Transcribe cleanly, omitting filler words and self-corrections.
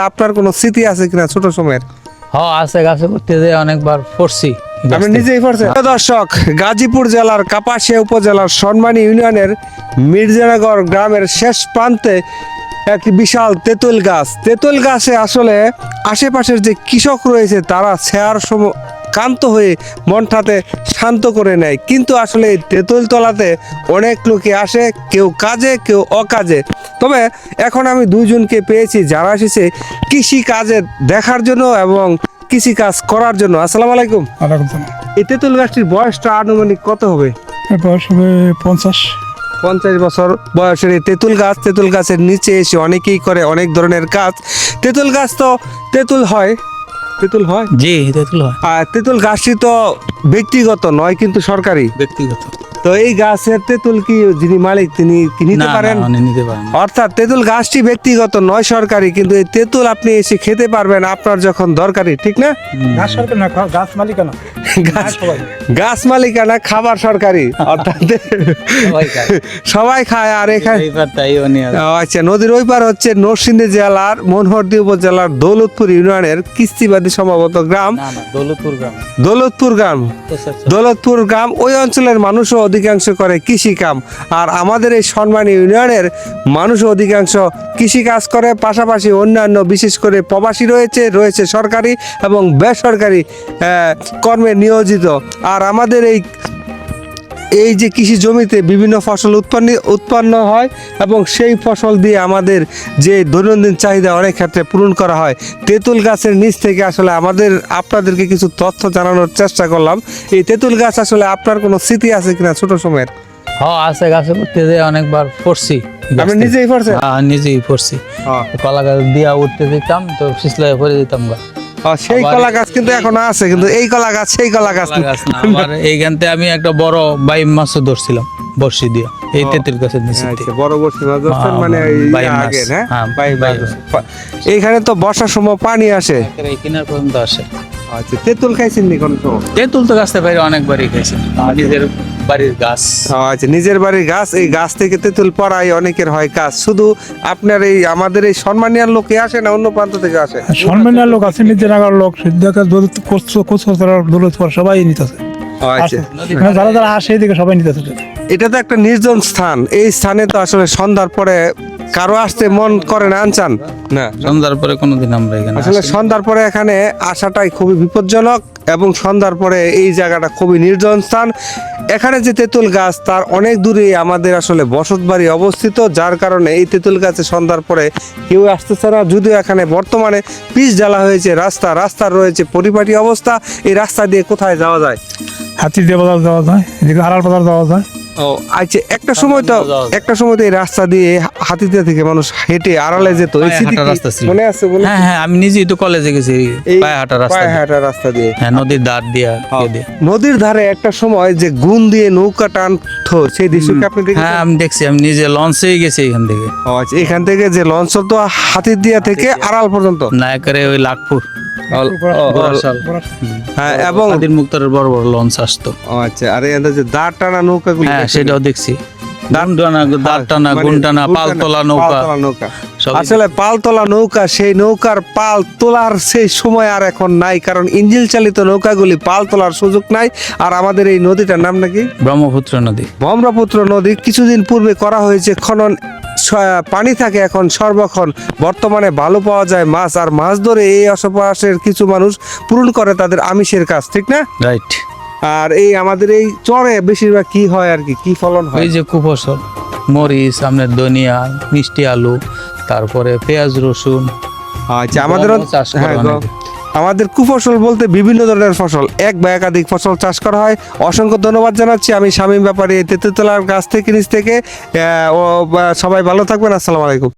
আপনার কোনো স্মৃতি আছে কিনা ছোট সময়ের? হ্যাঁ আছে, গাছে করতে যে অনেকবার পড়ছি। আপনি নিজেই পড়ছেন? দর্শক, গাজীপুর জেলার কাপাসিয়া উপজেলার সনমানী ইউনিয়নের মির্জানগর গ্রামের শেষ প্রান্তে একটি বিশাল তেঁতুল গাছ। তেঁতুল গাছে আসলে আশেপাশের যে কৃষক রয়েছে তারা ছায়ার কান্ত হয়ে মনটাতে শান্ত করে নেয়, কিন্তু আসলে এই তেঁতুল তলাতে অনেক লোকে আসে, কেউ কাজে কেউ অকাজে। তবে এখন আমি দুইজনকে পেয়েছি যারা এসেছে কৃষি কাজে দেখার জন্য এবং কৃষি কাজ করার জন্য। আসসালামু আলাইকুম। এই তেঁতুল গাছটির বয়সটা আনুমানিক কত হবে? বয়স হবে 50 বছর বয়সের এই তেঁতুল গাছের নিচে এসে অনেকেই করে অনেক ধরনের কাজ। তেঁতুল গাছ তো তেঁতুল হয় জি, তেঁতুল হয়। আর তেঁতুল গাছটি তো ব্যক্তিগত নয়, কিন্তু সরকারি। ব্যক্তিগত। তো এই গাছের তেঁতুল কি যিনি মালিক তিনি কি নিতে পারেন? নিতে পারেন। অর্থাৎ তেঁতুল গাছটি ব্যক্তিগত নয়, সরকারি, কিন্তু এই তেঁতুল আপনি এসে খেতে পারবেন আপনার যখন দরকারি, ঠিক না? গাছ সরকার না, গাছ মালিকানা। গাছ মালিকানা, খাবার সরকারি, অর্থাৎ সবাই খায়। আর এখানে আচ্ছা, নদীর ওই পার হচ্ছে নরসিংদী জেলার মনোহরদী উপজেলার দৌলতপুর ইউনিয়নের কিস্তিবাদী সম্ভবত গ্রাম, দৌলতপুর গ্রাম। ওই অঞ্চলের মানুষও অধিকাংশ করে কৃষি কাম, আর আমাদের এই সনমানী ইউনিয়নের মানুষও অধিকাংশ কৃষি কাজ করে। পাশাপাশি অন্যান্য বিশেষ করে প্রবাসী রয়েছে সরকারি এবং বেসরকারি কর্মে নিয়োজিত। আর আমাদের এই যে কৃষি জমিতে বিভিন্ন ফসল উৎপন্ন হয় এবং সেই ফসল দিয়ে আমাদের যে দৈনন্দিন চাহিদা অনেক ক্ষেত্রে পূরণ করা হয়। তেঁতুল গাছের নিচ থেকে আসলে আপনাদেরকে কিছু তথ্য জানানোর চেষ্টা করলাম। এই তেঁতুল গাছ আসলে আপনার কোনো স্মৃতি আছে কিনা ছোট সময়ের? হ্যাঁ আছে, গাছে করতে যে অনেকবার পড়ছি। আপনি নিজেই পড়ছেন? হ্যাঁ, নিজেই পড়ছি। কলা গাছ দিয়া উঠতে দিতাম তো পিছলায় পড়ে দিতাম গা। সেই কলা গাছ কিন্তু এখন আছে, কিন্তু এই কলা গাছ সেই কলা গাছ না। আমার এইখানতে আমি একটা বড় বাই মাছও ধরছিলাম বর্ষি দিয়া, এই তেঁতুল গাছের নিচে। বড় বর্ষি মাছ ধরছেন মানে আগে? হ্যাঁ, এইখানে তো বর্ষার সময় পানি আসে, কিনার পর্যন্ত আসে। আচ্ছা, তেঁতুল খাইছেন নি কোনো সময়? তেঁতুল তো গাছতে বাইরে অনেকবারই খাইছি, নিজের বাড়ির গাছ। আচ্ছা, নিজের বাড়ির গাছ, এই গাছ থেকে তেঁতুল পড়াই অনেকের হয় কাজ। শুধু আপনার আমাদের এই সম্মানীয় লোকে আসে না অন্য প্রান্ত থেকে আসে? সম্মানীয় লোক আছে, নিজের আগার লোক, দৌলতপুর সবাই নিতেছে। যারা যারা আসে এদিকে সবাই নিতেছে। এটা তো একটা নির্জন স্থান। এই স্থানে তো আসলে সন্ধ্যার পরে কারো আসতে মন করে না, আনচান না? সন্ধ্যার পরে কোনোদিন আমরা এখানে আসলে সন্ধ্যার পরে এখানে আসাটাই খুবই বিপজ্জনক, এবং সন্ধ্যার পরে এই জায়গাটা খুবই নির্জন স্থান। এখানে যে তেঁতুল গাছ তার অনেক দূরে আমাদের আসলে বসত বাড়ি অবস্থিত, যার কারণে এই তেঁতুল গাছে সন্ধ্যার পরে কেউ আসতেছে না। যদিও এখানে বর্তমানে পিচ ঢালা হয়েছে, রাস্তার রয়েছে পরিপাটি অবস্থা। এই রাস্তা দিয়ে কোথায় যাওয়া যায়? হাতি দিয়ে বাজার যাওয়া যায়, এদিকে আড়াল বাজার যাওয়া যায়। ও আচ্ছা, একটা সময় তো এই রাস্তা দিয়ে হাতিতে থেকে মানুষ হেঁটে আড়ালে যেত, এই স্মৃতি মনে আছে? হ্যাঁ, আমি নিজেই তো কলেজে গেছি পায়ে হাঁটা রাস্তা দিয়ে। হ্যাঁ, নদীর ধার দিয়া। নদীর ধারে একটা সময় যে গুণ দিয়ে নৌকা টানতো, সেই দৃশ্যকে আপনি দেখেছেন? হ্যাঁ, আমি দেখছি, আমি নিজে লঞ্চেই গেছি এখান থেকে। আচ্ছা, এখান থেকে যে লঞ্চ চলতো হাতির দিয়া থেকে আড়াল পর্যন্ত, না একেবারে ওই লাখপুর। হ্যাঁ, এবং নদীর মুক্তারের বড় বড় লঞ্চ আসতো। আচ্ছা, আর এই যে দাঁড় টানা নৌকাগুলো, হ্যাঁ সেটাও দেখছি। দাঁড় টানা, গুণ টানা, পালতোলা নৌকা। আসলে পালতোলা নৌকা, সেই নৌকার পাল তোলার সেই সময় আর এখন নাই, কারণ ইঞ্জিন চালিত নৌকাগুলি পাল তোলার সুযোগ নাই। আর আমাদের এই নদীটার নাম নাকি ব্রহ্মপুত্র নদী। কিছুদিন পূর্বে করা হয়েছে খনন, পানি থাকে এখন সর্বক্ষণ। বর্তমানে ভালো পাওয়া যায় মাছ, আর মাছ ধরে এই আশেপাশের কিছু মানুষ পূরণ করে তাদের আমিষের কাজ, ঠিক না? রাইট। আর এই আমাদের এই চরে বেশিরভাগ কি হয় আর কি ফলন হয়? এই যে কুফসল, মরিচ, সামনে ধনিয়া, মিষ্টি আলু, তারপরে পেঁয়াজ, রসুন। আচ্ছা, আমাদের কুফসল বলতে বিভিন্ন ধরনের ফসল, এক বা একাধিক ফসল চাষ করা হয়। অসংখ্য ধন্যবাদ জানাচ্ছি আমি শামীম ব্যাপারী, তেঁতুলতলার গাছ থেকে নিচ থেকে। সবাই ভালো থাকবেন। আসসালামু আলাইকুম।